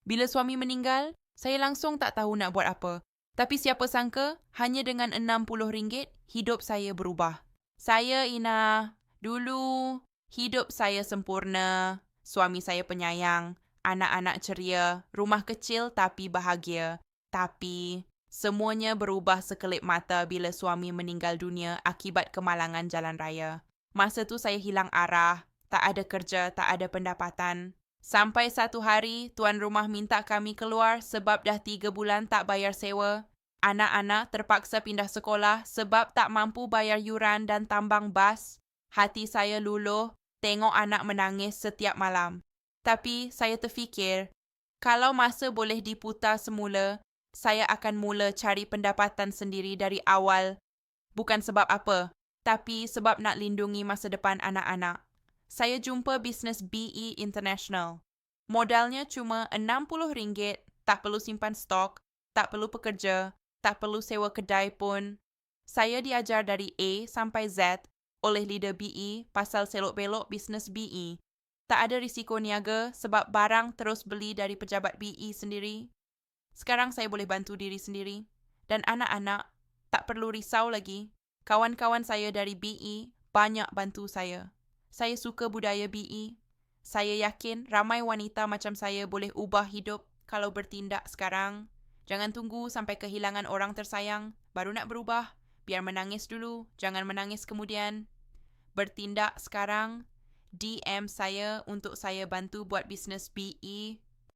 Bila suami meninggal, saya langsung tak tahu nak buat apa. Tapi siapa sangka, hanya dengan RM60, hidup saya berubah. Saya Ina, dulu hidup saya sempurna, suami saya penyayang, anak-anak ceria, rumah kecil tapi bahagia. Tapi semuanya berubah sekelip mata bila suami meninggal dunia akibat kemalangan jalan raya. Masa tu saya hilang arah, tak ada kerja, tak ada pendapatan. Sampai satu hari, tuan rumah minta kami keluar sebab dah 3 bulan tak bayar sewa. Anak-anak terpaksa pindah sekolah sebab tak mampu bayar yuran dan tambang bas. Hati saya luluh, tengok anak menangis setiap malam. Tapi saya terfikir, kalau masa boleh diputar semula, saya akan mula cari pendapatan sendiri dari awal. Bukan sebab apa, tapi sebab nak lindungi masa depan anak-anak. Saya jumpa bisnes BE International. Modalnya cuma RM60, tak perlu simpan stok, tak perlu pekerja, tak perlu sewa kedai pun. Saya diajar dari A sampai Z oleh leader BE pasal selok-belok bisnes BE. Tak ada risiko niaga sebab barang terus beli dari pejabat BE sendiri. Sekarang saya boleh bantu diri sendiri. Dan anak-anak tak perlu risau lagi. Kawan-kawan saya dari BE banyak bantu saya. Saya suka budaya BE. Saya yakin ramai wanita macam saya boleh ubah hidup kalau bertindak sekarang. Jangan tunggu sampai kehilangan orang tersayang, baru nak berubah. Biar menangis dulu, jangan menangis kemudian. Bertindak sekarang. DM saya untuk saya bantu buat bisnes BE.